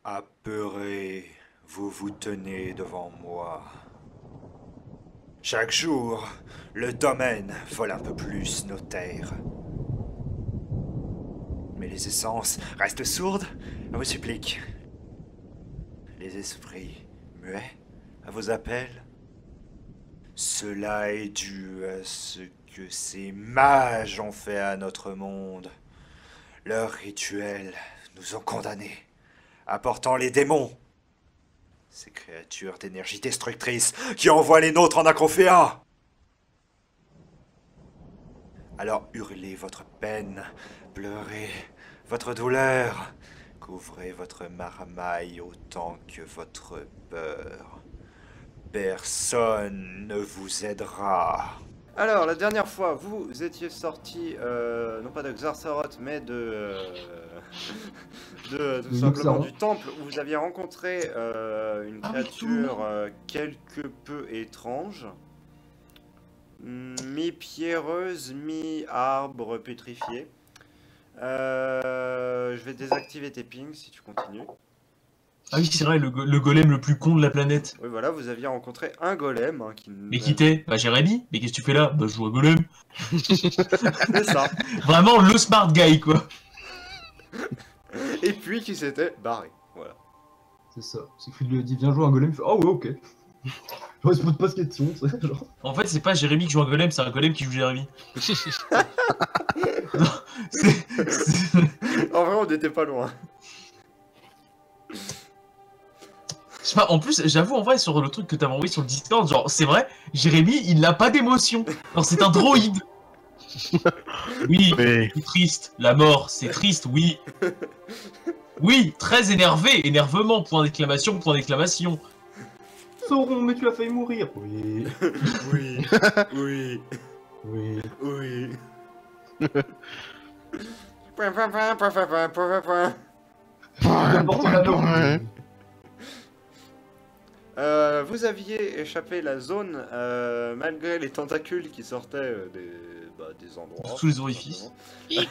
Apeuré, vous vous tenez devant moi. Chaque jour, le domaine vole un peu plus nos terres. Mais les essences restent sourdes à vos suppliques. Les esprits muets à vos appels. Cela est dû à ce que ces mages ont fait à notre monde. Leurs rituels nous ont condamnés, apportant les démons. Ces créatures d'énergie destructrice qui envoient les nôtres en acrophéa. Alors hurlez votre peine, pleurez votre douleur, couvrez votre marmaille autant que votre peur. Personne ne vous aidera. Alors, la dernière fois, vous étiez sorti, non pas de Xartharoth, mais tout simplement du temple, où vous aviez rencontré une créature quelque peu étrange. Mi-pierreuse, mi-arbre pétrifié. Je vais désactiver tes pings si tu continues. Ah oui, c'est vrai, le golem le plus con de la planète. Oui, voilà, vous aviez rencontré un golem qui... Mais qui t'es? Bah Jérémy. Mais qu'est-ce que tu fais là? Bah je joue à golem. C'est ça. Vraiment le smart guy, quoi. Et puis qui s'était barré, voilà. C'est ça. C'est qu'il lui a dit viens jouer un golem, il fait oh ouais ok. Genre il se pose pas de questions, c'est genre. En fait c'est pas Jérémy qui joue un golem, c'est un golem qui joue Jérémy. Non, En vrai on n'était pas loin. Je sais pas, en plus, j'avoue, en vrai, sur le truc que t'avais envoyé sur le Discord, genre, c'est vrai, Jérémy, il n'a pas d'émotion. Alors, c'est un droïde. Oui, c'est triste. La mort, c'est triste, oui. Oui, très énervé. Énervement, point d'exclamation, point d'exclamation. Sauron, mais tu as failli mourir. Oui. Oui. Oui. Oui. Oui. Vous aviez échappé la zone malgré les tentacules qui sortaient des endroits. Sous les orifices. Il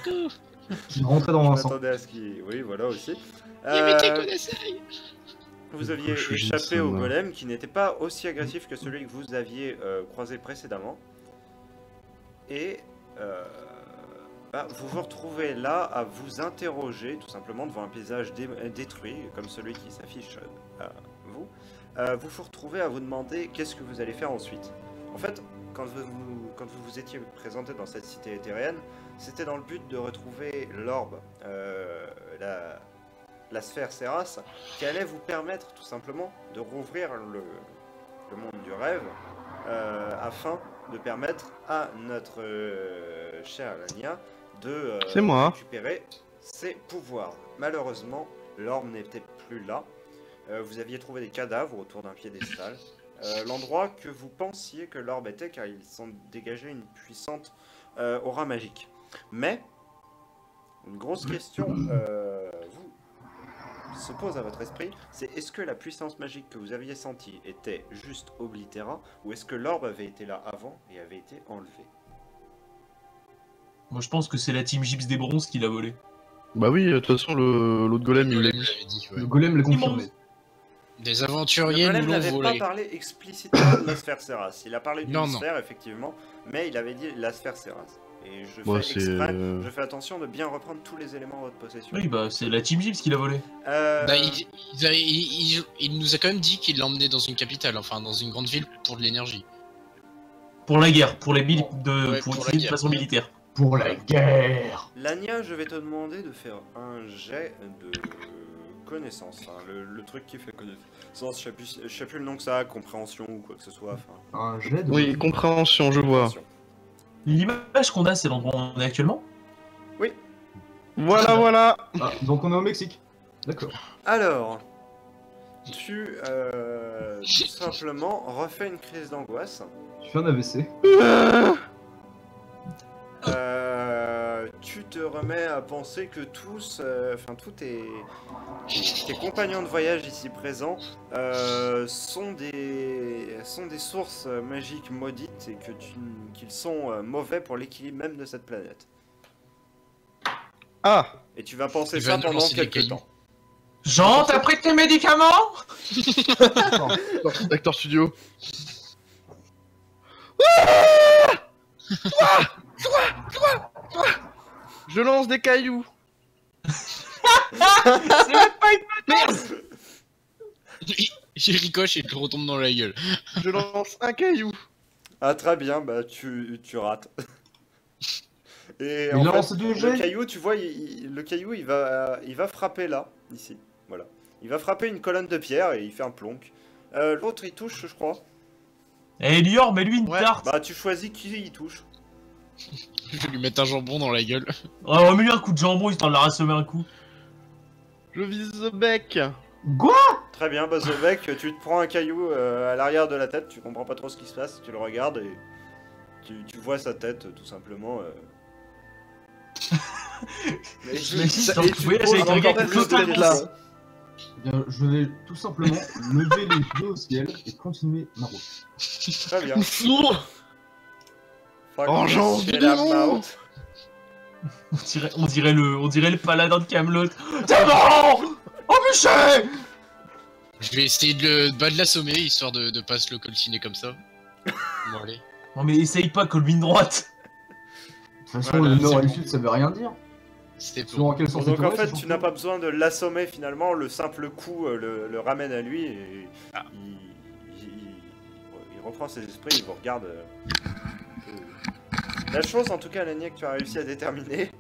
rentrait dans un sang. Attendez à ce qui... Oui, voilà aussi. Vous aviez échappé au golem qui n'était pas aussi agressif que celui que vous aviez croisé précédemment. Et vous vous retrouvez là à vous interroger tout simplement devant un paysage détruit comme celui qui s'affiche à vous. Vous vous retrouvez à vous demander qu'est-ce que vous allez faire ensuite. En fait, quand vous vous étiez présenté dans cette cité éthérienne, c'était dans le but de retrouver l'orbe, la sphère Seras, qui allait vous permettre tout simplement de rouvrir le monde du rêve, afin de permettre à notre chère Lania de récupérer ses pouvoirs. Malheureusement, l'orbe n'était plus là. Vous aviez trouvé des cadavres autour d'un piédestal. L'endroit que vous pensiez que l'orbe était, car il s'en dégageait une puissante aura magique. Mais, une grosse question se pose à votre esprit, c'est est-ce que la puissance magique que vous aviez sentie était juste oblitéra, ou est-ce que l'orbe avait été là avant et avait été enlevé? Moi je pense que c'est la team Gyps des bronzes qui l'a volé. Bah oui, de toute façon, l'autre golem, il l'a mis. Le golem l'a confirmé. Des aventuriers nous l'ont n'avait volé. pas parlé explicitement de la sphère Seras. Il a parlé d'une Non. sphère, effectivement, mais il avait dit la sphère Seras. Et je Moi, fais exprès, je fais attention de bien reprendre tous les éléments en votre possession. Oui, bah c'est la team Gyps qui l'a volé. Bah, il nous a quand même dit qu'il l'emmenait dans une capitale, enfin dans une grande ville pour de l'énergie. Pour la guerre, pour les pour utiliser de façon militaire. Pour la guerre. Lania, je vais te demander de faire un jet de connaissance, hein, le truc qui fait connaissance, je sais plus le nom que ça a, compréhension ou quoi que ce soit. Un jet de... Oui, compréhension, je vois. L'image qu'on a, c'est l'endroit où on est actuellement? Oui. Voilà. Ah, donc on est au Mexique. D'accord. Alors, tu tout simplement refais une crise d'angoisse. Tu fais un AVC. Tu te remets à penser que tous tes compagnons de voyage ici présents sont des sources magiques maudites et qu'ils sont mauvais pour l'équilibre même de cette planète. Ah. Et tu vas penser ça pendant quelques temps. Jean, t'as pris tes médicaments? Acteur studio. Je lance des cailloux. C'est même pas une... Il ricoche et il te retombe dans la gueule. Je lance un caillou. Ah très bien, bah tu rates. Et Il en a fait, lancé du le jet. caillou, tu vois, le caillou il va frapper là, ici, voilà. Il va frapper une colonne de pierre et il fait un plonk. L'autre il touche, je crois. Eh Lior, mets-lui une Ouais. tarte. Bah tu choisis qui il touche. Je vais lui mettre un jambon dans la gueule. Oh, mets-lui un coup de jambon histoire de la rassommer un coup. Je vise le bec. Quoi? Très bien, bah Zobek, tu te prends un caillou à l'arrière de la tête, tu comprends pas trop ce qui se passe, tu le regardes et tu vois sa tête tout simplement. Mais si, et c'est tu un voyage poses avec un encore gars plus qui de flotte tête là. là. Eh bien, je vais tout simplement lever les yeux au ciel et continuer ma route. Très bien. Vengeance C'est du la démon. mouth. On dirait le paladin de Camelot. T'es mort! Oh bûcher! Je vais essayer de l'assommer histoire de pas se le coltiner comme ça. Bon allez. Non mais essaye pas, colmine droite. De toute façon, Voilà, le nord c'est et le bon. sud, ça veut rien dire. C'était Selon pour. à quel sens Donc c'est en tourné, fait, c'est tu champion. n'as pas besoin de l'assommer finalement, le simple coup le ramène à lui et Ah. il reprend ses esprits, il vous regarde. La chose en tout cas, Lania, que tu as réussi à déterminer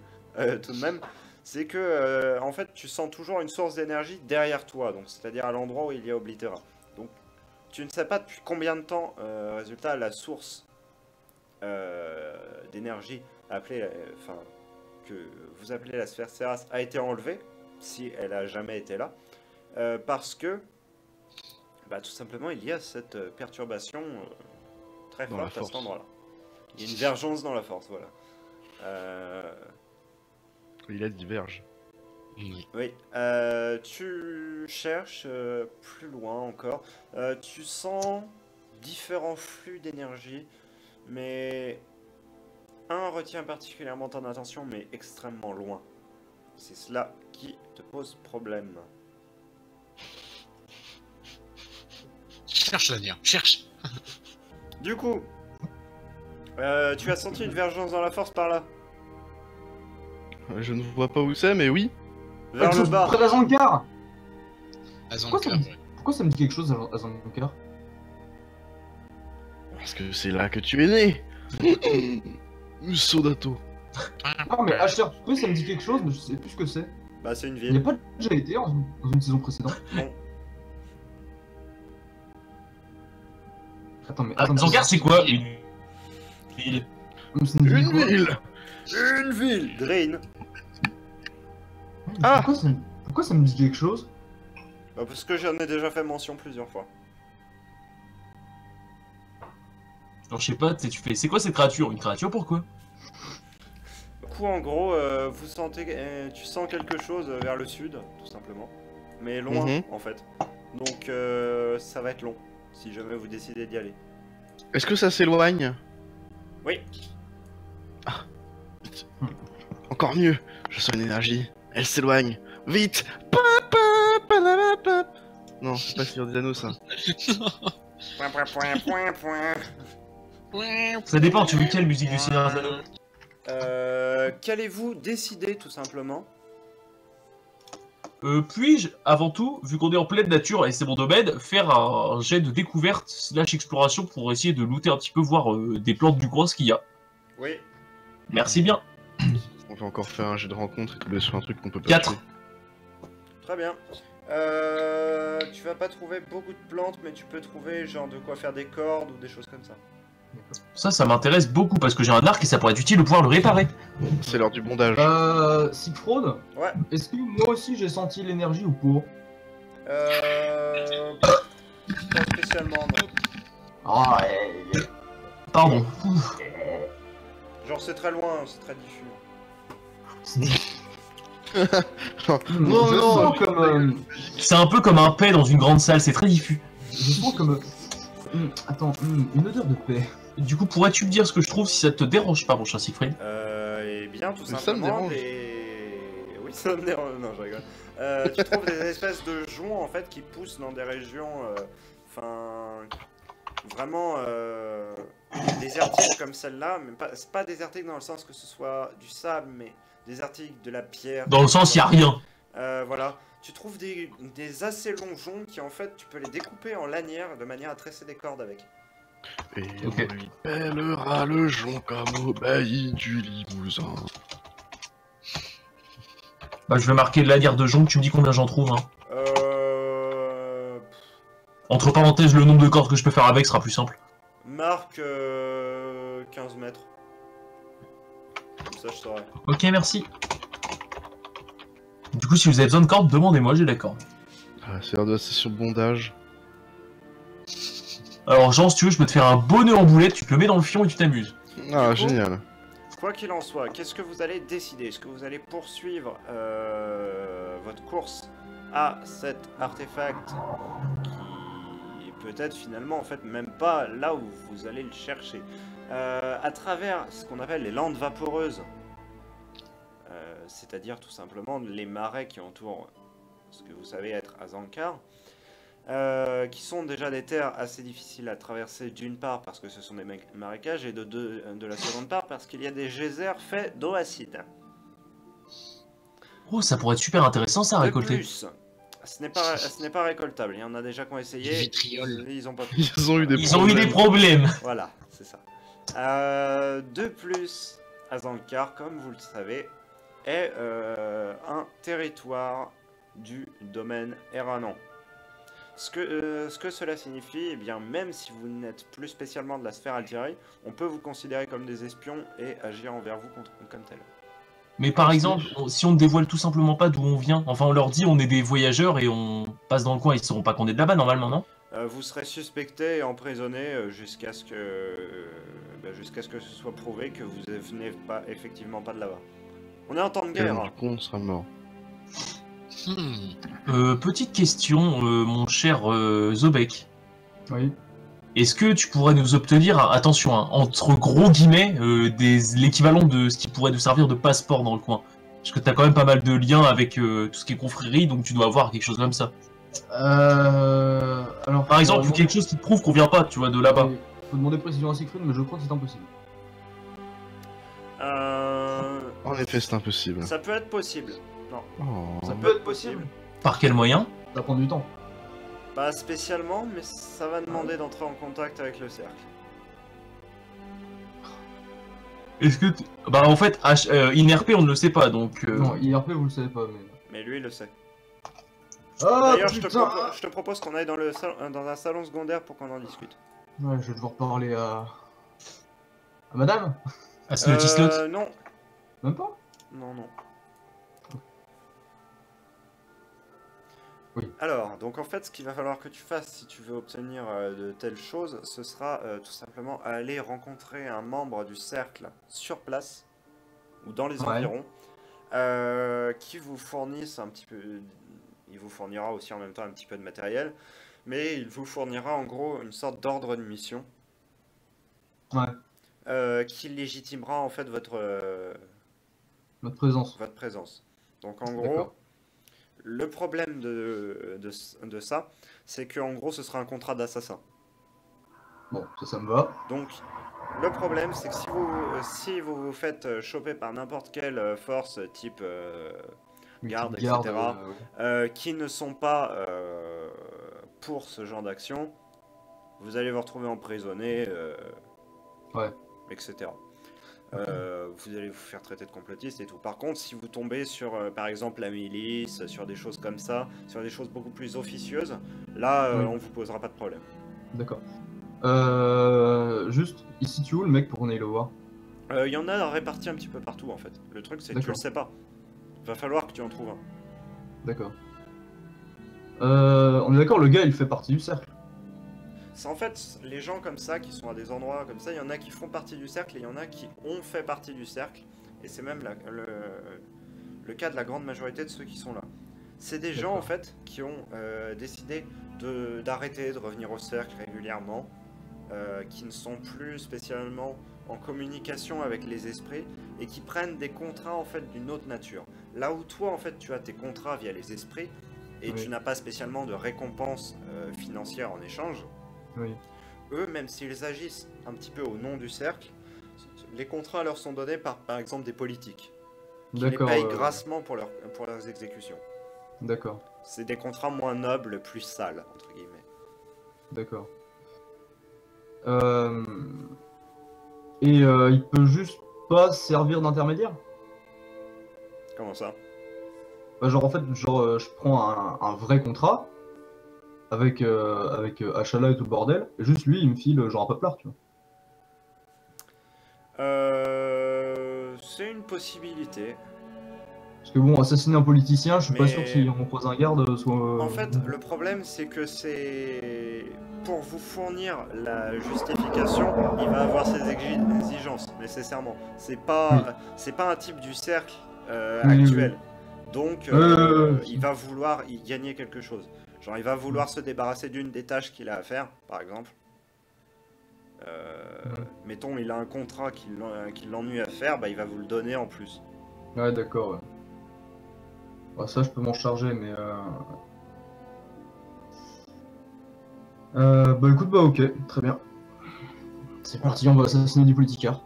tout de même, c'est que en fait tu sens toujours une source d'énergie derrière toi, donc c'est-à-dire à l'endroit où il y a Oblitera. Donc tu ne sais pas depuis combien de temps, résultat, la source d'énergie appelée, enfin que vous appelez la sphère Ceras a été enlevée, si elle a jamais été là, parce que bah, tout simplement il y a cette perturbation très Dans la forte à cet force. endroit-là. Il y a une vergence dans la force, voilà. Il a diverge. Oui. Oui, tu cherches plus loin encore. Tu sens différents flux d'énergie, mais un retient particulièrement ton attention, mais extrêmement loin. C'est cela qui te pose problème. Cherche Lania, cherche. Du coup, tu as senti une vergence dans la force par là, Je ne vois pas où c'est, mais oui. vers le bas. Près d'Azankar. Azanka, Pourquoi ouais. Pourquoi ça me dit quelque chose, Azankar? Parce que c'est là que tu es né. Sodato. Non, mais HRP, ça me dit quelque chose, mais je sais plus ce que c'est. Bah, c'est une Il n'y a ville. pas déjà été dans une saison précédente. Non. Attends, mais. Ah, Zangar, c'est quoi une ville? Ça me dit Une quoi? ville. Une ville, Drain. Ah. Pourquoi ça me dit quelque chose? Bah, parce que j'en ai déjà fait mention plusieurs fois. Alors je sais pas, tu sais, tu fais. C'est quoi cette créature? Une créature pourquoi? Du coup, en gros, vous sentez, tu sens quelque chose vers le sud, tout simplement. Mais loin, Mhm. en fait. Donc, ça va être long, si jamais vous décidez d'y aller. Est-ce que ça s'éloigne? Oui. Encore mieux. Je sens une énergie. Elle s'éloigne. Vite. Non, c'est pas Seigneur des Anneaux ça. Point, point, point, point, point. Ça dépend, tu veux quelle musique du Seigneur des Anneaux? Qu'allez-vous décider, tout simplement? Puis-je, avant tout, vu qu'on est en pleine nature et c'est mon domaine, faire un jet de découverte slash exploration pour essayer de looter un petit peu, voir des plantes du coin, ce qu'il y a. Oui. Merci bien. On va encore faire un jeu de rencontre et tomber sur un truc qu'on peut pas 4. tuer. Très bien. Tu vas pas trouver beaucoup de plantes, mais tu peux trouver genre de quoi faire des cordes ou des choses comme ça. Ça m'intéresse beaucoup parce que j'ai un arc et ça pourrait être utile de pouvoir le réparer. C'est l'heure du bondage. Sigfrod, Ouais. est-ce que moi aussi j'ai senti l'énergie ou pas? Pas spécialement, non. Ah, Pardon. Genre c'est très loin, c'est très diffus. Non, je non, sens comme. C'est un peu comme un paix dans une grande salle, c'est très diffus. Je sens comme. Attends, une odeur de paix. Du coup, pourrais-tu me dire ce que je trouve si ça te dérange pas, mon cher Siegfried? Eh bien, tout Ça me simplement, dérange. Oui, ça me dérange. Non, je rigole. Tu trouves des espèces de joncs en fait qui poussent dans des régions, vraiment désertiques comme celle-là, mais c'est pas désertique dans le sens que ce soit du sable, mais désertique, de la pierre. Dans le sens, il y a rien. Voilà, tu trouves des assez longs joncs qui en fait tu peux les découper en lanières de manière à tresser des cordes avec. Et Ok. on lui pèlera le jonc comme au bailli du Limousin. Bah, je vais marquer de la guerre de jonc, tu me dis combien j'en trouve. Hein. Euh... Entre parenthèses, le nombre de cordes que je peux faire avec sera plus simple. Marque 15 mètres. Comme ça je saurai. Ok, merci. Du coup, si vous avez besoin de cordes, demandez-moi, j'ai des cordes. Ah, c'est l'heure de la session bondage. Alors, Jean, si tu veux, je peux te faire un beau nœud en boulette, tu te le mets dans le fion et tu t'amuses. Ah, Du coup, génial. Quoi qu'il en soit, qu'est-ce que vous allez décider? Est-ce que vous allez poursuivre votre course à cet artefact qui est peut-être finalement en fait même pas là où vous allez le chercher à travers ce qu'on appelle les landes vaporeuses, c'est-à-dire tout simplement les marais qui entourent ce que vous savez être Azankar, qui sont déjà des terres assez difficiles à traverser d'une part parce que ce sont des marécages et de la seconde part parce qu'il y a des geysers faits d'eau acide. Oh, ça pourrait être super intéressant ça à De récolter. plus, ce n'est pas récoltable. Il y en a déjà qui ont Du essayé. vitriol. Ils ont pas pu. Ils ont eu des Ils ont eu des problèmes. Voilà, c'est ça. De plus, Azankar, comme vous le savez, est un territoire du domaine Eranan. Ce que cela signifie, eh bien, même si vous n'êtes plus spécialement de la sphère Altieri, on peut vous considérer comme des espions et agir envers vous comme tel. Mais par exemple, si on ne dévoile tout simplement pas d'où on vient, enfin on leur dit on est des voyageurs et on passe dans le coin, ils sauront pas qu'on est de là-bas normalement, non? Vous serez suspecté et emprisonné jusqu'à ce que ce soit prouvé que vous venez pas effectivement pas de là-bas. On est en temps de Et guerre. donc, Hein. du coup, on sera mort. Petite question, mon cher Zobek. Oui. Est-ce que tu pourrais nous obtenir, attention, hein, entre gros guillemets, l'équivalent de ce qui pourrait nous servir de passeport dans le coin? Parce que t'as quand même pas mal de liens avec tout ce qui est confrérie, donc tu dois avoir quelque chose comme ça. Alors, Par exemple, quelque chose qui te prouve qu'on vient pas, tu vois, de là-bas. Faut demander précision à Siegfried, mais je crois que c'est impossible. En effet, c'est impossible. Ça peut être possible. Non. Oh. Ça peut être possible. Par quel moyen? Ça prend du temps. Pas spécialement, mais ça va demander d'entrer en contact avec le cercle. Est-ce que... Bah en fait, INRP on ne le sait pas, donc... Non, IRP, vous le savez pas, mais... Mais lui, il le sait. Ah, D'ailleurs, putain je te propose qu'on aille dans un salon secondaire pour qu'on en discute. Ouais, je vais devoir parler à madame. Ah, Slot. Non. Même pas. Non, non. Oui. Alors, donc en fait, ce qu'il va falloir que tu fasses si tu veux obtenir de telles choses, ce sera tout simplement aller rencontrer un membre du cercle sur place, ou dans les environs, qui vous fournisse un petit peu... Il vous fournira aussi en même temps un petit peu de matériel, mais il vous fournira en gros une sorte d'ordre de mission. Ouais. Qui légitimera en fait votre présence. Donc en gros, D'accord. le problème de ça, c'est qu'en gros ce sera un contrat d'assassin. Bon, ça me va. Donc le problème c'est que si vous vous faites choper par n'importe quelle force type garde, etc., qui ne sont pas pour ce genre d'action, vous allez vous retrouver emprisonné, etc. Vous allez vous faire traiter de complotiste et tout. Par contre, si vous tombez sur, par exemple, la milice, sur des choses comme ça, sur des choses beaucoup plus officieuses, là, on vous posera pas de problème. D'accord. Juste, il se situe où le mec pour qu'on aille le voir? Il y en a répartis un petit peu partout en fait. Le truc c'est que tu le sais pas. Va falloir que tu en trouves un. D'accord. On est d'accord, le gars il fait partie du cercle. C'est en fait les gens comme ça qui sont à des endroits comme ça, il y en a qui font partie du cercle et il y en a qui ont fait partie du cercle. Et c'est même le cas de la grande majorité de ceux qui sont là. C'est des gens en fait qui ont décidé d'arrêter de revenir au cercle régulièrement, qui ne sont plus spécialement en communication avec les esprits et qui prennent des contrats en fait d'une autre nature. là où toi, en fait, tu as tes contrats via les esprits, et Oui. tu n'as pas spécialement de récompense financière en échange, Oui. eux, même s'ils agissent un petit peu au nom du cercle, les contrats leur sont donnés par exemple, des politiques, qui les D'accord. payent grassement pour leurs exécutions. D'accord. C'est des contrats moins nobles, plus sales, entre guillemets. D'accord. Et il peut juste pas servir d'intermédiaire? Comment ça? Bah, genre en fait, genre je prends un vrai contrat avec Achala et tout le bordel, et juste lui il me file genre un paplard, tu vois. C'est une possibilité. Parce que bon, assassiner un politicien, je suis pas Mais- sûr que si on croise un garde soit. En fait, le problème, c'est que c'est... Pour vous fournir la justification, il va avoir ses exigences, nécessairement. C'est pas un type du cercle Oui, actuel. Donc, oui. il va vouloir y gagner quelque chose. Genre, il va vouloir se débarrasser d'une des tâches qu'il a à faire, par exemple. Mettons, il a un contrat qui l'ennuie à faire, bah, il va vous le donner en plus. Ouais, d'accord, ouais. Bah, ça, je peux m'en charger, mais. Bah écoute, bah ok, très bien. C'est parti, on va assassiner du politicard.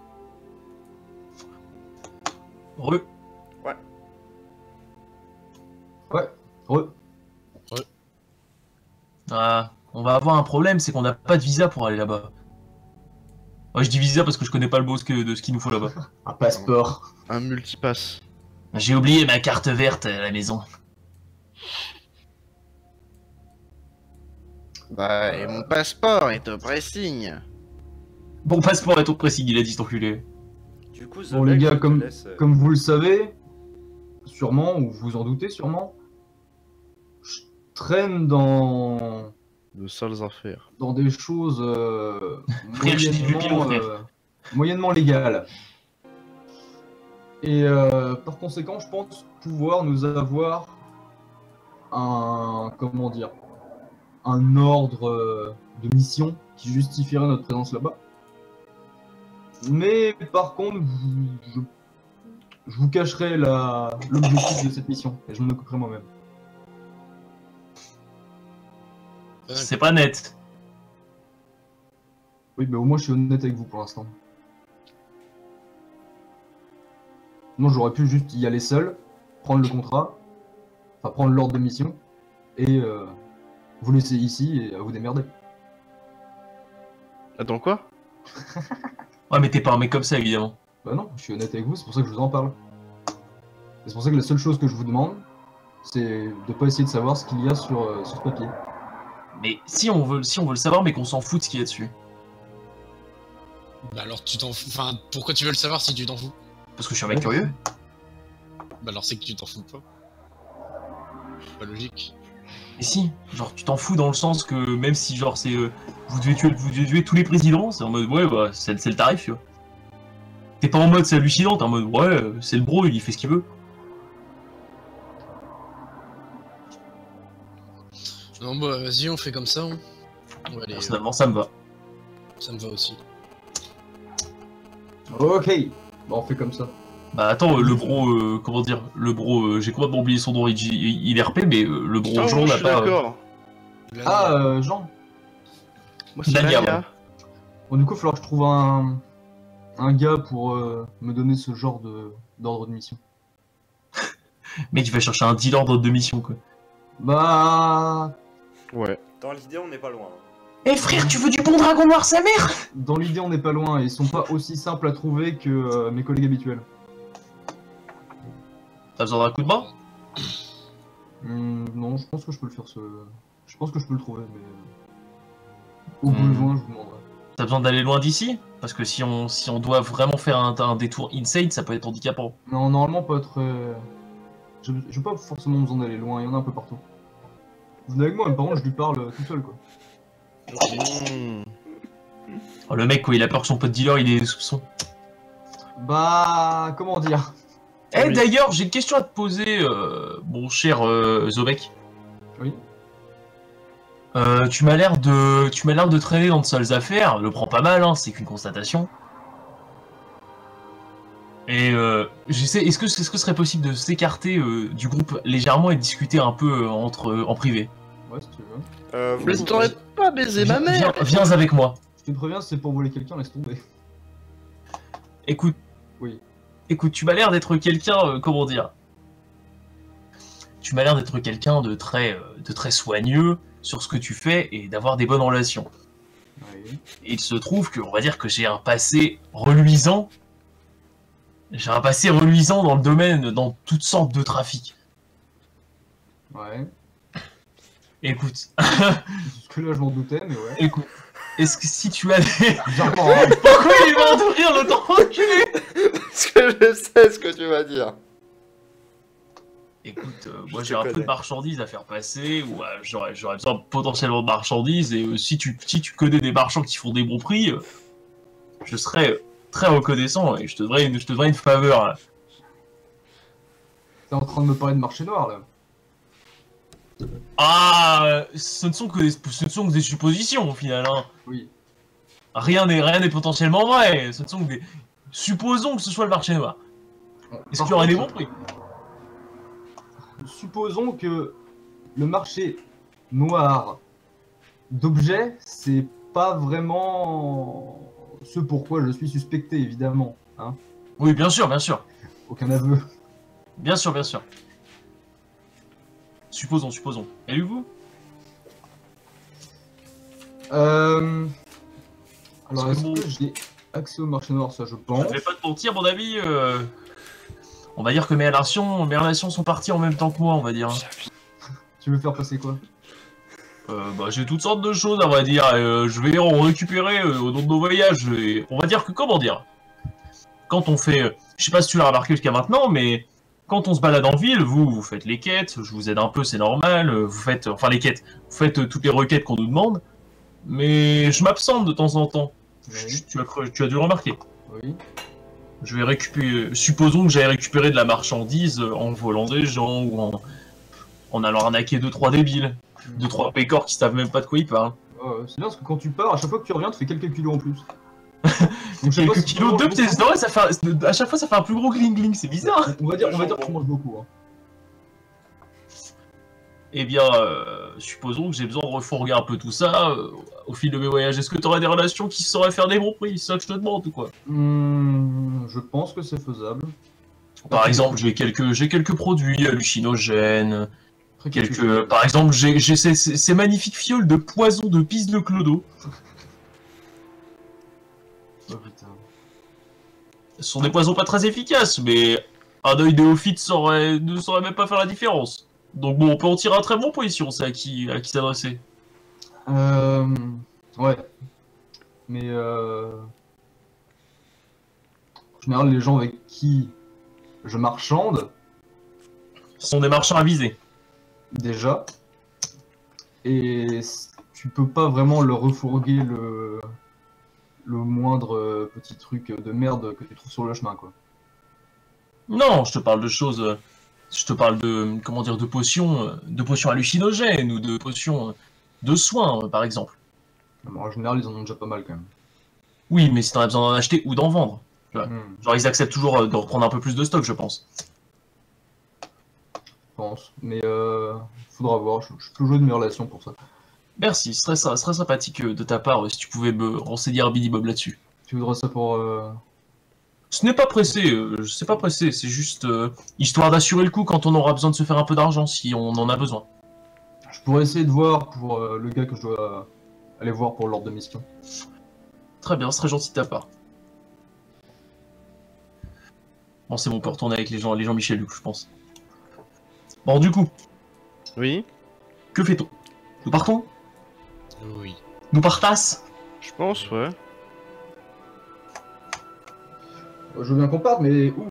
Re. Ouais. Ouais, re. Ah, on va avoir un problème, c'est qu'on n'a pas de visa pour aller là-bas. Ouais, je dis visa parce que je connais pas le beau de ce qu'il nous faut là-bas. Un passeport. Un multipass. J'ai oublié ma carte verte à la maison. Bah, et mon passeport est au pressing. Bon passeport est tout précis, il a dit cet enculé. Du coup, Bon, les gars, je te comme- laisse, Comme vous le savez, sûrement, ou vous en doutez sûrement, je traîne dans De sales affaires. des choses Frère, je dis du pilon, frère. moyennement légales. Et par conséquent, je pense pouvoir nous avoir comment dire, un ordre de mission qui justifierait notre présence là-bas. Mais par contre, je vous cacherai l'objectif de cette mission et je m'en occuperai moi-même. C'est pas net. Oui, mais au moins je suis honnête avec vous pour l'instant. Non, j'aurais pu juste y aller seul, prendre le contrat, enfin prendre l'ordre de mission, et vous laisser ici et à vous démerder. Attends, quoi? Ouais, mais t'es pas un mec comme ça, évidemment. Bah non, je suis honnête avec vous, c'est pour ça que je vous en parle. Et c'est pour ça que la seule chose que je vous demande, c'est de pas essayer de savoir ce qu'il y a sur ce papier. Mais si on veut le savoir, mais qu'on s'en fout de ce qu'il y a dessus. Bah alors tu t'en fous. Enfin, pourquoi tu veux le savoir si tu t'en fous? Parce que je suis un mec curieux. Bah alors c'est que tu t'en fous pas. Pas logique. Et si, genre tu t'en fous dans le sens que même si genre c'est vous devez tuer tous les présidents, c'est en mode ouais bah c'est le tarif, tu vois. T'es pas en mode c'est hallucinant, t'es en mode ouais c'est le bro, il fait ce qu'il veut. Non bah vas-y on fait comme ça. Hein. On va aller, Personnellement ça me va. ça me va aussi. Ok, bah on fait comme ça. Bah attends, le bro, comment dire, le bro, j'ai complètement oublié son nom, il est RP, mais le bro Oh, Jean je n'a suis pas... d'accord. Ah, Jean. Moi, c'est Dania, Dania. ouais. Bon, du coup, il va falloir que je trouve un gars pour me donner ce genre d'ordre de mission. Mec, il va chercher un dealer d'ordre de mission, quoi. Bah, Ouais. Dans l'idée, on n'est pas loin. Eh frère, tu veux du bon dragon noir, sa mère? dans l'idée, on n'est pas loin et ils sont pas aussi simples à trouver que mes collègues habituels. T'as besoin d'un coup de bras? Non, je pense que je peux le faire. Je pense que je peux le trouver, mais au Hmm. besoin, je vous demanderai. T'as besoin d'aller loin d'ici? Parce que si on doit vraiment faire un détour insane, ça peut être handicapant. Non, normalement, pas très. J'ai pas forcément besoin d'aller loin, il y en a un peu partout. Vous venez avec moi, mais par contre, je lui parle tout seul, quoi. Mmh. Oh, le mec, quoi, il a peur que son pote dealer, il ait des soupçons. Bah, comment dire? Eh Oui. d'ailleurs, j'ai une question à te poser, mon cher Zobek. Oui. Tu m'as l'air de traîner dans de sales affaires. Le prends pas mal, hein, c'est qu'une constatation. Et j'essaie. Est-ce que ce serait possible de s'écarter du groupe légèrement et de discuter un peu en privé? Ouais, si tu veux. Vous- Mais t'aurais pas baisé ma mère. Viens avec moi. Je te préviens, si c'est pour voler quelqu'un, laisse tomber. Écoute. Oui. Écoute, tu m'as l'air d'être quelqu'un, comment dire? Tu m'as l'air d'être quelqu'un de très soigneux sur ce que tu fais et d'avoir des bonnes relations. Oui. Et il se trouve que, on va dire que j'ai un passé reluisant. J'ai un passé reluisant dans le domaine, dans toutes sortes de trafics. Ouais. Écoute, Jusque-là, je m'en doutais, mais ouais. écoute, est-ce que si tu as des... Bizarrement, hein. Pourquoi il est mort de rire le temps reculé? Parce que je sais ce que tu vas dire. Écoute, Je moi te j'ai un peu connais. de marchandises à faire passer, ou j'aurais besoin potentiellement de marchandises, et si tu connais des marchands qui font des bons prix, je serais très reconnaissant, et je te devrais une faveur. Là. T'es en train de me parler de marché noir, là. Ah, ce ne sont que des suppositions au final. Hein. Oui. Rien n'est potentiellement vrai. Ce ne sont que des... Supposons que ce soit le marché noir. Est-ce Par qu'il y aurait des bons contre, prix? supposons que le marché noir d'objets, c'est pas vraiment ce pourquoi je suis suspecté, évidemment. Hein. Oui, bien sûr, bien sûr. Aucun aveu. Bien sûr, bien sûr. Supposons. Et vous? Alors, Parce que est-ce bon- que j'ai accès au marché noir? Ça, je Je pense. vais pas te mentir, mon avis. On va dire que mes relations sont parties en même temps que moi, on va dire. Tu veux faire passer quoi? Bah, j'ai toutes sortes de choses, à vrai dire. Je vais en récupérer au long de nos voyages. Et on va dire que, comment dire? Quand on fait... je sais pas si tu l'as remarqué jusqu'à maintenant, mais... Quand on se balade en ville, vous faites les quêtes, je vous aide un peu, c'est normal. Vous faites... Enfin, les quêtes. Vous faites toutes les requêtes qu'on nous demande. Mais je m'absente de temps en temps. Oui. Tu as dû le remarquer. Oui. Je vais récupérer... Supposons que j'aille récupérer de la marchandise en volant des gens ou en allant arnaquer 2-3 débiles. 2-3 pécores qui savent même pas de quoi ils parlent. C'est bien parce que quand tu pars, à chaque fois que tu reviens, tu fais quelques kilos en plus. Donc, je sais pas Quelques si tu kilos manges de pièces beaucoup. d'or et ça fait à chaque fois ça fait un plus gros gling gling, c'est bizarre. On va dire que tu manges beaucoup. Hein. Eh bien, supposons que j'ai besoin de refourguer un peu tout ça au fil de mes voyages. Est-ce que tu aurais des relations qui sauraient faire des bons prix? C'est ça que je te demande ou quoi? Je pense que c'est faisable. Par exemple, j'ai quelques produits hallucinogènes. Après, Par exemple, j'ai ces magnifiques fioles de poison de pisse de clodo. Oh putain. Ce sont des poisons pas très efficaces, mais un œil néophyte ne saurait même pas faire la différence. Donc bon, on peut en tirer un très bon prix si on sait à qui s'adresser. Ouais. Mais en général, les gens avec qui je marchande, Ce sont des marchands avisés. déjà, et tu peux pas vraiment leur refourguer le moindre petit truc de merde que tu trouves sur le chemin, quoi. Non, je te parle de choses... Je te parle de, comment dire, de potions hallucinogènes ou de potions de soins, par exemple. Mais en général, ils en ont déjà pas mal, quand même. Oui, mais si t'en as besoin d'en acheter ou d'en vendre. Ouais. Hmm, Genre, ils acceptent toujours de reprendre un peu plus de stock, je pense. je pense. Mais faudra voir, je suis plus joué de mes relations pour ça. Merci, ce serait sympathique de ta part si tu pouvais me renseigner un minimum là-dessus. Tu voudrais ça pour... Ce n'est pas pressé, c'est pas pressé, c'est juste histoire d'assurer le coup quand on aura besoin de se faire un peu d'argent, si on en a besoin. Je pourrais essayer de voir pour le gars que je dois aller voir pour l'ordre de mission. Très bien, ce serait gentil de ta part. Bon, c'est bon, on peut retourner avec les gens Michel Luc, je pense. Bon, du coup, Oui, que fait-on? Nous partons? Oui. Nous partasse? je pense, ouais. Je veux bien qu'on parte, mais où?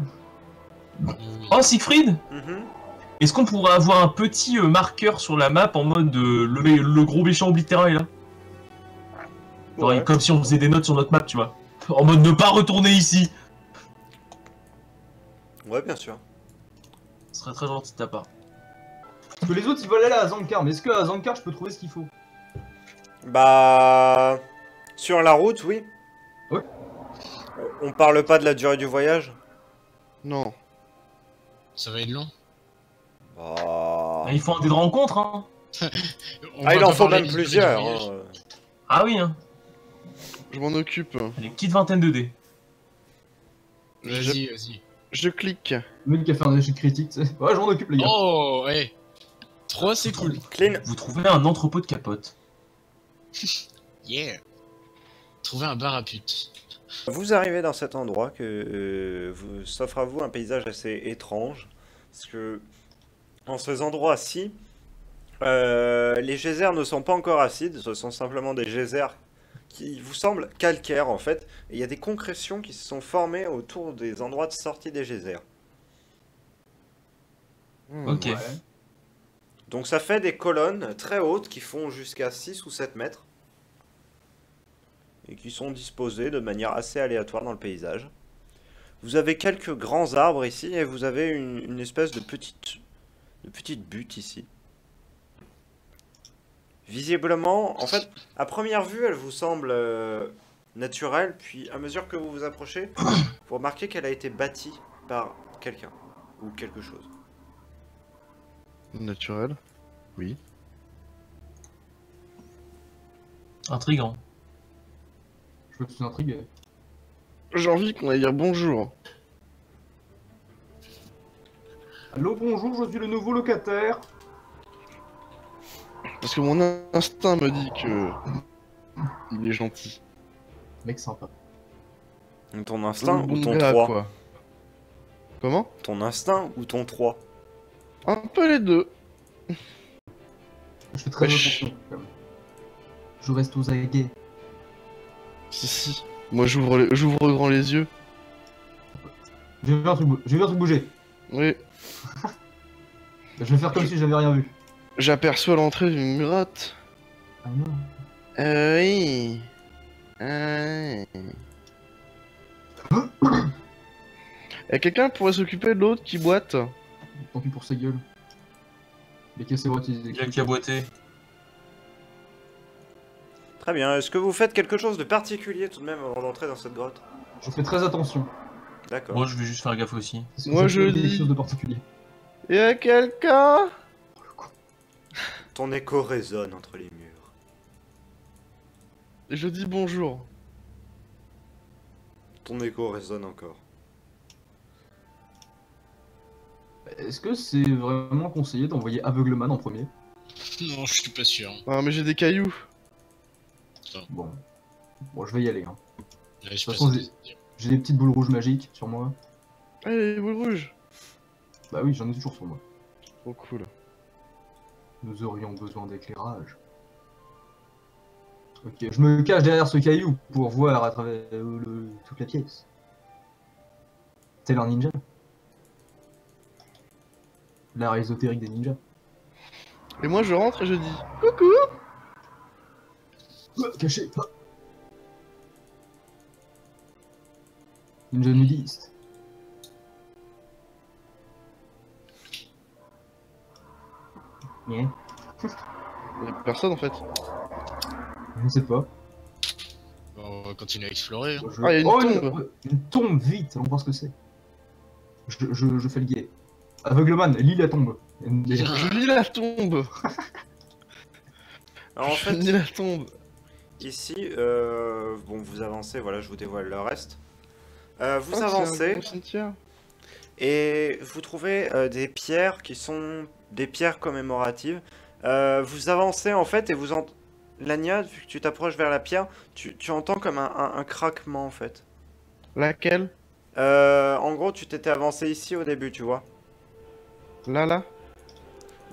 Oui. Oh, Siegfried? Mhm. Est-ce qu'on pourrait avoir un petit marqueur sur la map en mode le gros méchant oblitérant est là? Genre, Ouais. comme si on faisait des notes sur notre map, tu vois. En mode ne pas retourner ici. Ouais, bien sûr. Ce serait très gentil de ta part. Parce que les autres, ils veulent aller à Zankar, mais est-ce qu'à Zankar, je peux trouver ce qu'il faut? Bah... Sur la route, oui. Ouais. On parle pas de la durée du voyage? Non. Ça va être long. Oh. Il faut un dé de rencontre, hein. On Ah, va il en pas faut parler même du plusieurs. voyage. Hein. Ah oui, hein. Je m'en occupe. Allez, petite vingtaine de dés. Vas-y, vas-y. Je clique. Le mec qui a fait un échec critique, tu sais. Ouais, je m'en occupe, les gars. Oh, ouais. 3, c'est cool. Clean. Vous trouvez un entrepôt de capote. Yeah. Trouver un bar à pute. Vous arrivez dans cet endroit que s'offre à vous un paysage assez étrange. Parce que en ces endroits-ci, les geysers ne sont pas encore acides, ce sont simplement des geysers qui vous semblent calcaires en fait. Et il y a des concrétions qui se sont formées autour des endroits de sortie des geysers. Ok. Ouais. Donc ça fait des colonnes très hautes qui font jusqu'à 6 ou 7 mètres. Et qui sont disposées de manière assez aléatoire dans le paysage. Vous avez quelques grands arbres ici et vous avez une espèce de petite butte ici. Visiblement, en fait, à première vue, elle vous semble naturelle, puis à mesure que vous vous approchez, vous remarquez qu'elle a été bâtie par quelqu'un ou quelque chose. Naturel. Oui. Intriguant. Je suis intrigué. J'ai envie qu'on aille dire bonjour. Allô, bonjour, je suis le nouveau locataire. Parce que mon instinct me dit que... Il est gentil. Mec sympa. Ton instinct Bon ou ton gars, 3? quoi. Comment? Ton instinct ou ton 3? Un peu les deux. Je fais très Wesh. attention, quand même. Je reste aux aguets. Si. Moi j'ouvre grand les yeux. J'ai vu un truc bouger. Oui. Je vais faire comme si j'avais rien vu. J'aperçois l'entrée d'une grotte. Ah non. Oui. Et quelqu'un pourrait s'occuper de l'autre qui boite. Tant pis pour sa gueule. Les caisses et boîtes, Il y a qui a boité. Très bien, est-ce que vous faites quelque chose de particulier tout de même avant d'entrer dans cette grotte? Je fais très attention. D'accord. Moi, je vais juste faire gaffe aussi. Parce que Moi, ça je peut être dis- quelque chose de particulier. Y'a quelqu'un? Ton écho résonne entre les murs. Je dis bonjour. Ton écho résonne encore. Est-ce que c'est vraiment conseillé d'envoyer Aveugleman en premier? Non, je suis pas sûr. Ah mais j'ai des cailloux. Bon. Bon, je vais y aller. Hein. Ouais, je suis De pas toute façon, sûr. j'ai des petites boules rouges magiques sur moi. Allez, les boules rouges. Bah oui, j'en ai toujours sur moi. Trop cool. Nous aurions besoin d'éclairage. Ok, je me cache derrière ce caillou pour voir à travers toute la pièce. Tel un ninja. L'art ésotérique des ninjas. Et moi je rentre et je dis coucou. Caché. Ah. Ninja nudiste. Yeah. Y'a personne en fait. Je ne sais pas. Bon, on va continuer à explorer. hein. Je- Ah, y a une Oh, tombe. une tombe, vite, on va voir ce que c'est. Je fais le guet. Aveugleman, lis la tombe. Je lis la tombe. Alors en Je fait, lis la tombe. ici, bon, vous avancez, voilà, je vous dévoile le reste. Vous Ah, c'est un avancez gros cimetière. et vous trouvez des pierres qui sont des pierres commémoratives. Vous avancez en fait et vous entendez... Lania, vu que tu t'approches vers la pierre, tu entends comme un craquement en fait. Laquelle? En gros, tu t'étais avancé ici au début, tu vois. Là.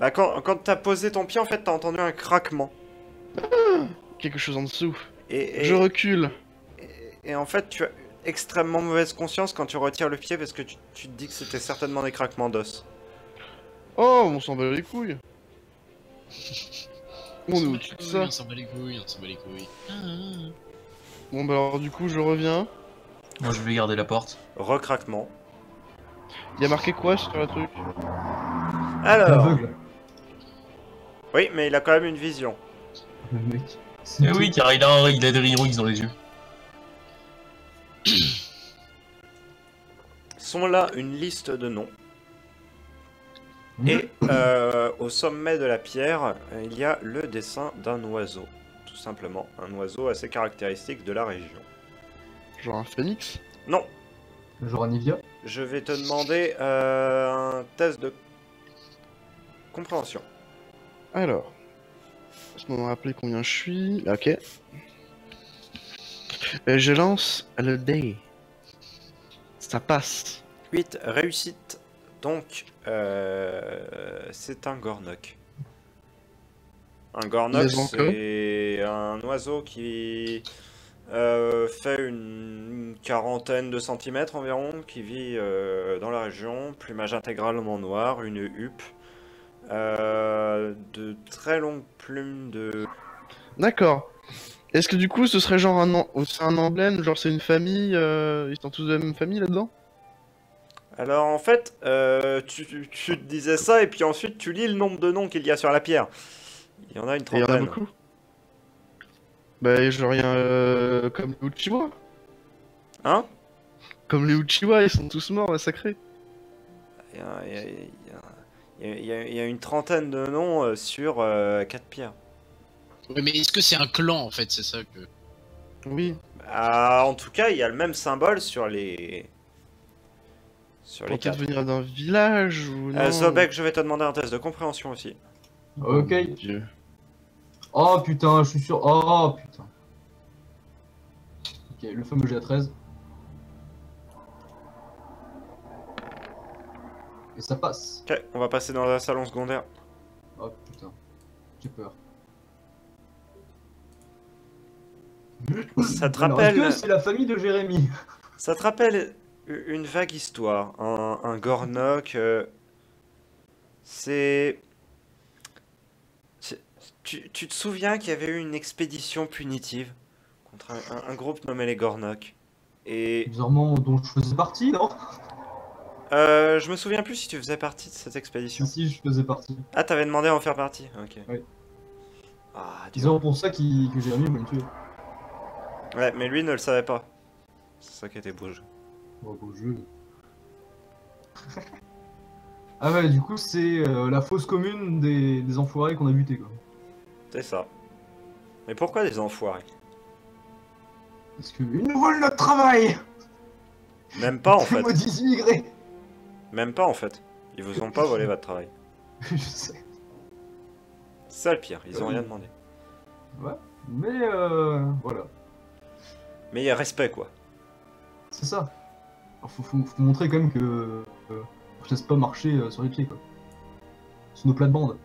Bah quand t'as posé ton pied, en fait, t'as entendu un craquement. Quelque chose en dessous. Et, Je recule. et en fait, tu as extrêmement mauvaise conscience quand tu retires le pied parce que tu te dis que c'était certainement des craquements d'os. Oh, on s'en bat les couilles. On est au-dessus de ça. On s'en bat les couilles, on s'en bat les couilles. Bon bah alors du coup je reviens. Moi, je vais garder la porte. Recraquement. Y'a marqué quoi sur le truc? Alors, Aveugle. oui, mais il a quand même une vision. Le mec. Eh oui, car il a des rayons X dans les yeux. Sont là une liste de noms. Et au sommet de la pierre, il y a le dessin d'un oiseau. Tout simplement, un oiseau assez caractéristique de la région. Genre un phénix? Non, Genre Anivia. je vais te demander un test de compréhension. Alors. Laisse-moi me rappeler combien je suis. Ok. Je lance le dé. Ça passe. 8 réussite, donc c'est un Gornok. Un Gornok, Les enclos. c'est un oiseau qui fait une quarantaine de centimètres environ, qui vit dans la région, plumage intégralement noir, une huppe, de très longues plumes de... D'accord. Est-ce que du coup ce serait genre c'est un emblème, genre c'est une famille, ils sont tous de la même famille là-dedans? Alors en fait, tu te disais ça et puis ensuite tu lis le nombre de noms qu'il y a sur la pierre. Il y en a une Et il y en a trentaine. beaucoup? Bah genre rien comme les Uchiwa. Hein? Comme les Uchiwa, ils sont tous morts, massacrés. Il y a, il y a une trentaine de noms sur 4 pierres. Ouais, mais est-ce que c'est un clan en fait? C'est ça que. Oui. Ah, en tout cas, il y a le même symbole sur les... Sur les Pour peut-être 4. venir d'un village ou non? Zobek, je vais te demander un test de compréhension aussi. Ok. Mon Dieu. Oh putain, je suis sûr. Oh putain. Ok, le fameux G13. Et ça passe. Ok, on va passer dans un salon secondaire. Oh putain. J'ai peur. Ça te Alors, est-ce rappelle... que c'est la famille de Jérémy? Ça te rappelle une vague histoire, un Gornok, c'est... Tu te souviens qu'il y avait eu une expédition punitive contre un groupe nommé les Gornok? Et Bizarrement, dont je faisais partie, non? je me souviens plus si tu faisais partie de cette expédition. Si, je faisais partie. Ah, t'avais demandé à en faire partie, ok. Oui. Ah, C'est dis vraiment donc. pour ça que Jérémy voulait me tuer. Ouais, mais lui ne le savait pas. C'est ça qui était beau jeu. Oh, beau jeu. Ah ouais, du coup, c'est la fosse commune des enfoirés qu'on a butés, quoi. C'est ça. Mais pourquoi des enfoirés? Parce qu'ils nous volent notre travail. Même pas en Ces fait. maudits immigrés. Même pas en fait. Ils vous ont pas volé votre travail. Je sais. C'est ça le pire, ils ont rien demandé. Ouais, mais voilà. Mais il y a respect quoi. C'est ça. Alors, faut montrer quand même que on se laisse pas marcher sur les pieds, quoi. Sur nos plates-bandes.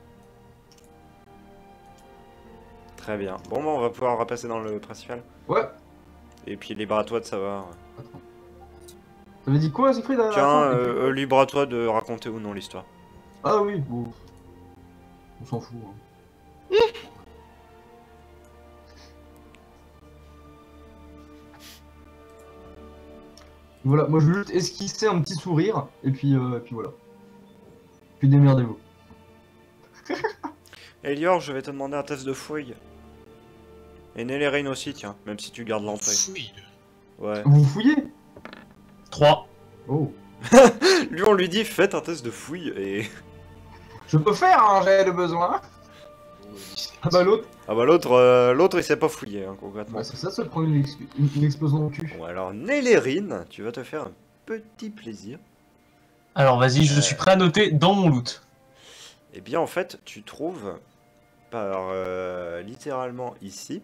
Très bien. Bon, bah, on va pouvoir repasser dans le principal. Ouais. Et puis libre à toi de savoir. Attends. T'avais dit quoi, Siegfried à la Tiens, fin libre à toi de raconter ou non l'histoire. Ah oui, bon. On s'en fout. Hein. Voilà, moi je veux juste esquisser un petit sourire, et puis voilà. Puis démerdez-vous. Elior, je vais te demander un test de fouille. Et Nélérine aussi, tiens, même si tu gardes l'entrée. Fouille. Ouais. Vous fouillez 3. Oh. Lui, on lui dit, faites un test de fouille et... Je peux faire, hein, j'ai le besoin. Ah bah l'autre. Ah bah l'autre il sait pas fouiller, hein, concrètement. Bah c'est ça, se prendre une explosion dans le cul. Bon, alors Nélérine, tu vas te faire un petit plaisir. Alors vas-y, je suis prêt à noter dans mon loot. Eh bien, en fait, tu trouves, par littéralement ici,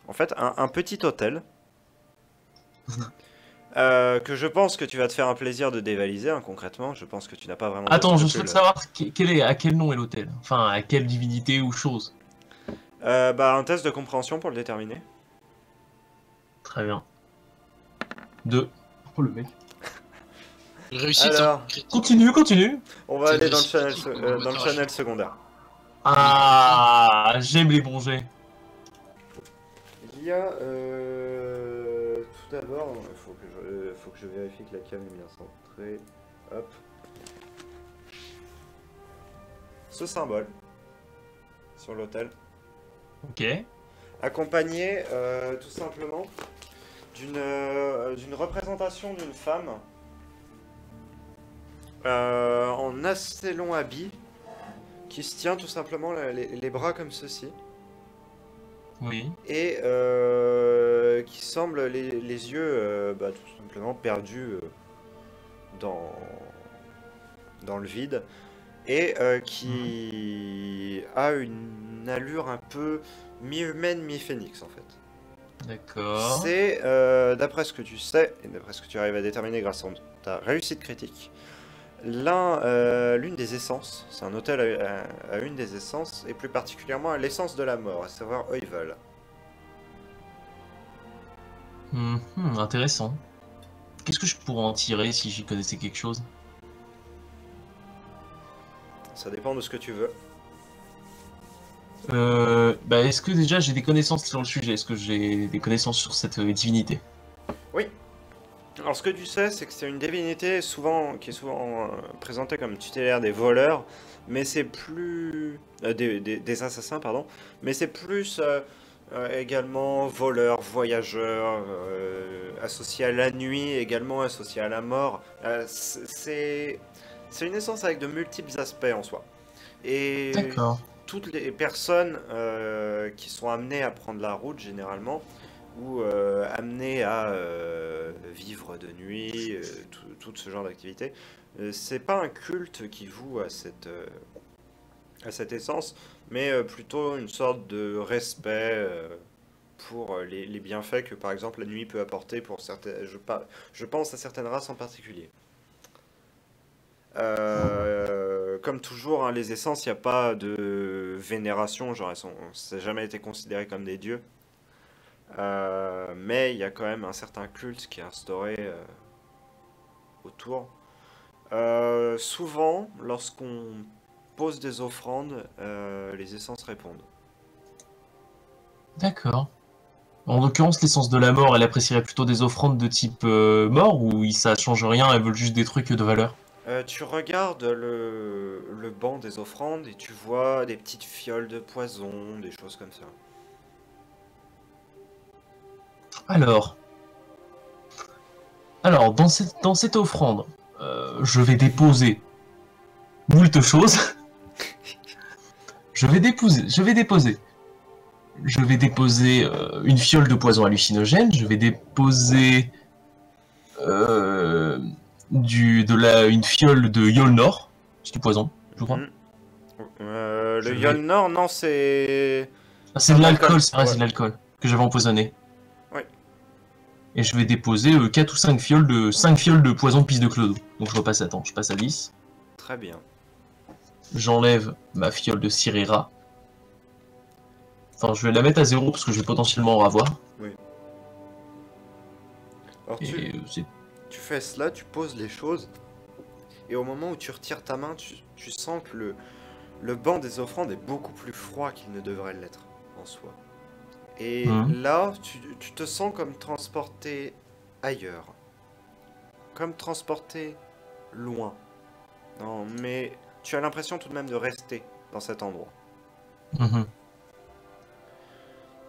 en fait, un petit hôtel que je pense que tu vas te faire un plaisir de dévaliser, hein, concrètement. Je pense que tu n'as pas vraiment... de Attends, je scrupules. souhaite savoir à quel nom est l'hôtel. Enfin, à quelle divinité ou chose. Bah, un test de compréhension pour le déterminer. Très bien. 2. Oh le mec. Réussite. Alors, hein, critique. on Continue. va C'est aller dans le spécifique channel, au dans le montage. channel secondaire. Ah, j'aime les bons jets. Il y a tout d'abord, il faut que je vérifie que la cam est bien centrée. Hop. Ce symbole sur l'hôtel, Ok. accompagné tout simplement d'une représentation d'une femme en assez long habit, qui se tient tout simplement les bras comme ceci, Oui. et qui semble les yeux tout simplement perdus dans le vide, et qui a une allure un peu mi-humaine, mi-phénix en fait. D'accord. C'est, d'après ce que tu sais, et d'après ce que tu arrives à déterminer grâce à ta réussite critique, l'une des essences, c'est un hôtel à une des essences, et plus particulièrement à l'essence de la mort, à savoir Oivel. Intéressant. Qu'est-ce que je pourrais en tirer si j'y connaissais quelque chose? Ça dépend de ce que tu veux. Est-ce que déjà j'ai des connaissances sur le sujet? Est-ce que j'ai des connaissances sur cette divinité? Oui. Alors ce que tu sais, c'est que c'est une divinité qui est souvent présentée comme tutélaire des voleurs, mais c'est plus... des assassins, pardon. Mais c'est plus également voleur, voyageur, associé à la nuit, également associé à la mort. C'est une essence avec de multiples aspects en soi. Et D'accord. toutes les personnes qui sont amenées à prendre la route généralement, ou amenées à vivre de nuit, tout ce genre d'activité, c'est pas un culte qui voue à cette essence, mais plutôt une sorte de respect pour les bienfaits que par exemple la nuit peut apporter pour certaines, je pense à certaines races en particulier. Comme toujours, hein, les essences, il n'y a pas de vénération, genre ça n'a jamais été considéré comme des dieux. Mais il y a quand même un certain culte qui est instauré autour. Souvent, lorsqu'on pose des offrandes, les essences répondent. D'accord. En l'occurrence, l'essence de la mort, elle apprécierait plutôt des offrandes de type mort ou ça change rien, elles veulent juste des trucs de valeur? Tu regardes le banc des offrandes et tu vois des petites fioles de poison, des choses comme ça. Alors, dans cette offrande, je vais déposer moult choses. Je vais déposer une fiole de poison hallucinogène. Je vais déposer une fiole de Yolnor. C'est du poison, je crois. Le Je vais- Yolnor, non, c'est... Ah, c'est de l'alcool, l'alcool, c'est vrai, ouais. c'est de l'alcool que j'avais empoisonné. Ouais. Et je vais déposer 4 ou 5 fioles de poison de pisse de clodo. Donc je repasse, attends, je passe à 10. Très bien. J'enlève ma fiole de Cirera. Enfin, je vais la mettre à 0 parce que je vais potentiellement en avoir. Alors Et tu fais cela, tu poses les choses, et au moment où tu retires ta main, tu sens que le banc des offrandes est beaucoup plus froid qu'il ne devrait l'être en soi. Et là, tu te sens comme transporté ailleurs. Comme transporté loin. Non, mais tu as l'impression tout de même de rester dans cet endroit.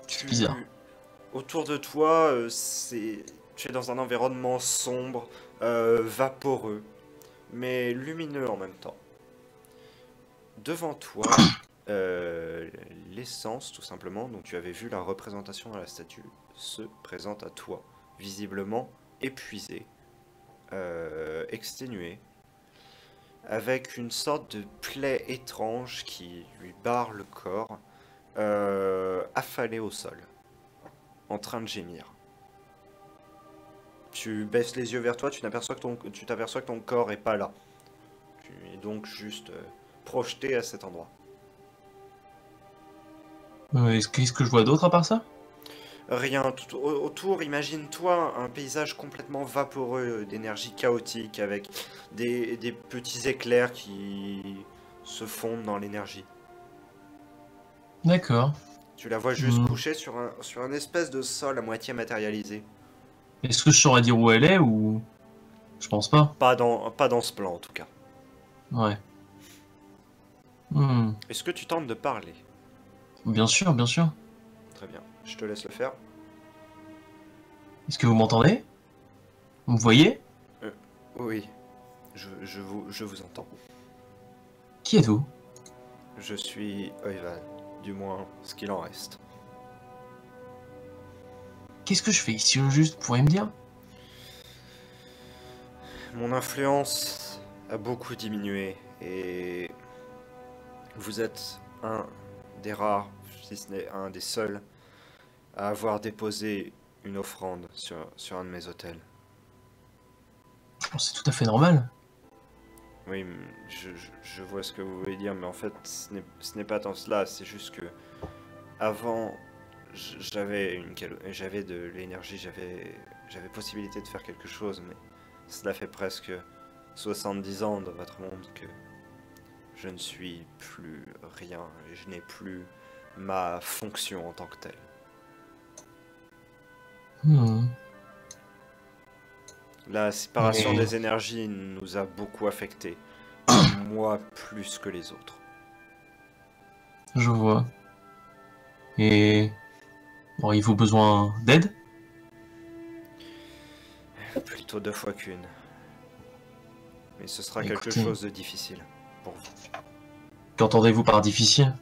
C'est bizarre. Autour de toi, tu es dans un environnement sombre, vaporeux, mais lumineux en même temps. Devant toi, l'essence, tout simplement, dont tu avais vu la représentation à la statue, se présente à toi, visiblement épuisé, exténué, avec une sorte de plaie étrange qui lui barre le corps, affalé au sol, en train de gémir. Tu baisses les yeux vers toi, tu t'aperçois que ton corps est pas là. Tu es donc juste projeté à cet endroit. Qu'est-ce que je vois d'autre à part ça? Rien, tout autour, imagine-toi un paysage complètement vaporeux, d'énergie chaotique, avec des petits éclairs qui se fondent dans l'énergie. D'accord. Tu la vois juste couchée sur un espèce de sol à moitié matérialisé. Est-ce que je saurais dire où elle est ou... Je pense pas. Pas dans ce plan en tout cas. Ouais. Est-ce que tu tentes de parler? Bien sûr, bien sûr. Très bien, je te laisse le faire. Est-ce que vous m'entendez? Vous me voyez? Oui, je vous entends. Qui êtes-vous? Je suis Oival, du moins ce qu'il en reste. Qu'est-ce que je fais ici au juste, pourriez me dire? Mon influence a beaucoup diminué et vous êtes un des rares, si ce n'est un des seuls, à avoir déposé une offrande sur un de mes hôtels. Oh, c'est tout à fait normal. Oui, je vois ce que vous voulez dire, mais en fait, ce n'est pas tant cela, c'est juste que avant, j'avais de l'énergie, j'avais possibilité de faire quelque chose, mais cela fait presque 70 ans dans votre monde que je ne suis plus rien, et je n'ai plus ma fonction en tant que telle. Hmm. La séparation Mais- des énergies nous a beaucoup affectés, moi plus que les autres. Je vois. Et... auriez-vous besoin d'aide? Plutôt 2 fois qu'une. Mais ce sera quelque Écoutez. chose de difficile pour vous. Qu'entendez-vous par difficile?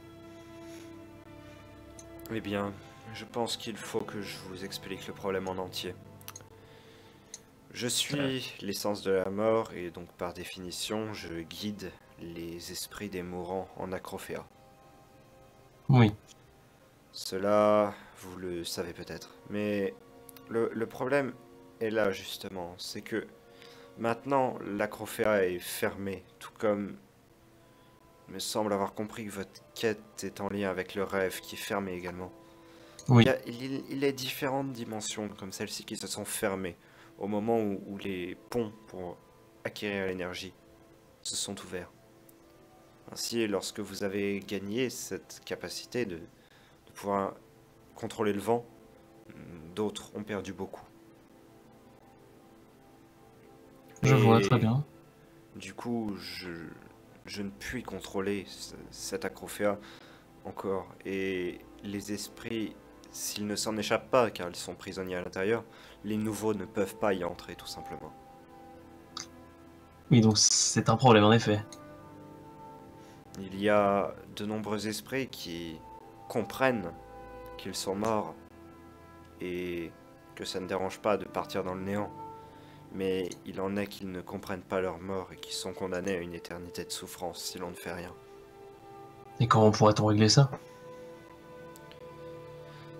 Eh bien, je pense qu'il faut que je vous explique le problème en entier. Je suis l'essence de la mort et donc par définition, je guide les esprits des mourants en Acrophéa. Oui. Cela, vous le savez peut-être. Mais le problème est là justement, c'est que maintenant l'Acrophéa est fermée, tout comme il me semble avoir compris que votre quête est en lien avec le rêve qui est fermé également. Oui. Il y a différentes dimensions comme celle-ci qui se sont fermées au moment où les ponts pour acquérir l'énergie se sont ouverts. Ainsi, lorsque vous avez gagné cette capacité de pouvoir contrôler le vent, d'autres ont perdu beaucoup. Je vois, Et très bien. Du coup, je ne puis contrôler cet Acrophéa encore. Et les esprits, s'ils ne s'en échappent pas, car ils sont prisonniers à l'intérieur, les nouveaux ne peuvent pas y entrer, tout simplement. Oui, donc c'est un problème, en effet. Il y a de nombreux esprits qui comprennent qu'ils sont morts et que ça ne dérange pas de partir dans le néant. Mais il en est qui ne comprennent pas leur mort et qui sont condamnés à une éternité de souffrance si l'on ne fait rien. Et comment pourrait-on régler ça?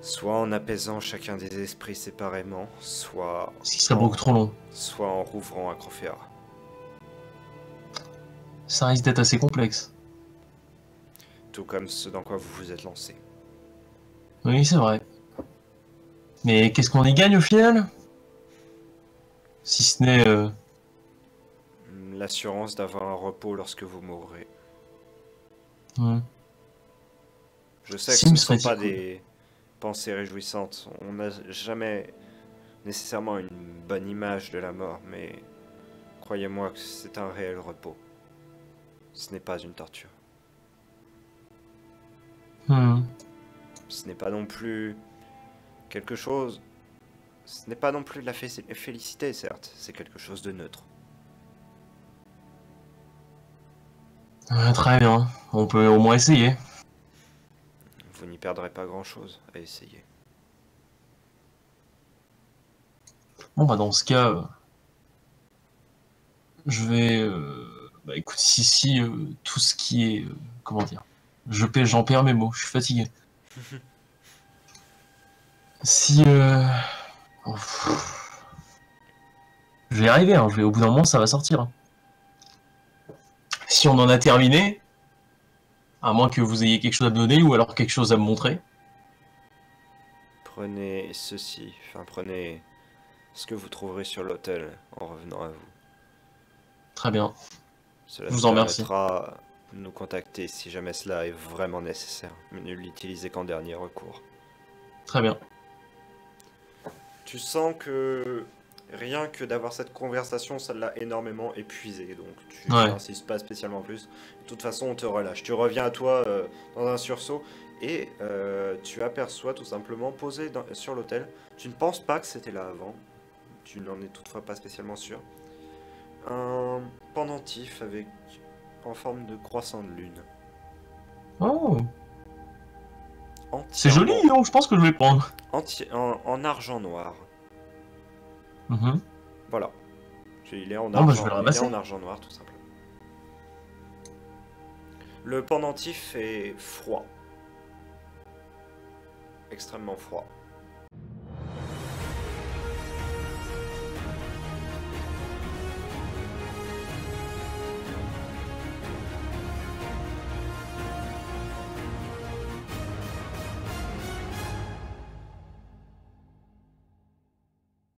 Soit en apaisant chacun des esprits séparément, soit Ce qui serait beaucoup trop long. en rouvrant Acrophéa. Ça risque d'être assez complexe. Tout comme ce dans quoi vous vous êtes lancé. Oui, c'est vrai. Mais qu'est-ce qu'on y gagne au final? Si ce n'est... L'assurance d'avoir un repos lorsque vous mourrez. hmm. Je sais que Sims ce ne sont serait-il pas cool. des pensées réjouissantes. On n'a jamais nécessairement une bonne image de la mort, mais croyez-moi que c'est un réel repos. Ce n'est pas une torture. Hmm. Ce n'est pas non plus quelque chose... Ce n'est pas non plus de la félicité, certes. C'est quelque chose de neutre. Très bien. On peut au moins essayer. Vous n'y perdrez pas grand-chose à essayer. Bon, bah dans ce cas... je vais... bah écoute, si tout ce qui est... comment dire? J'en perds mes mots, je suis fatigué. Si... oh, pff, je vais y arriver, hein. Au bout d'un moment, ça va sortir. Hein. Si on en a terminé, à moins que vous ayez quelque chose à me donner ou alors quelque chose à me montrer. Prenez ceci, enfin prenez ce que vous trouverez sur l'hôtel en revenant à vous. Très bien. Cela Je nous vous en remercie. permettra de nous contacter si jamais cela est vraiment nécessaire, mais ne l'utilisez qu'en dernier recours. Très bien. Tu sens que rien que d'avoir cette conversation, ça l'a énormément épuisé, donc tu Ouais. n'insistes pas spécialement plus. De toute façon, on te relâche. Tu reviens à toi dans un sursaut et tu aperçois tout simplement posé sur l'hôtel. Tu ne penses pas que c'était là avant. Tu n'en es toutefois pas spécialement sûr. un pendentif avec en forme de croissant de lune. Oh, c'est Entièrement- joli, hein, je pense que je vais prendre. en argent noir. Mhm. Voilà. Il est en bah, je argent, vais le il est ramasser. en argent noir tout simplement. Le pendentif est froid. Extrêmement froid.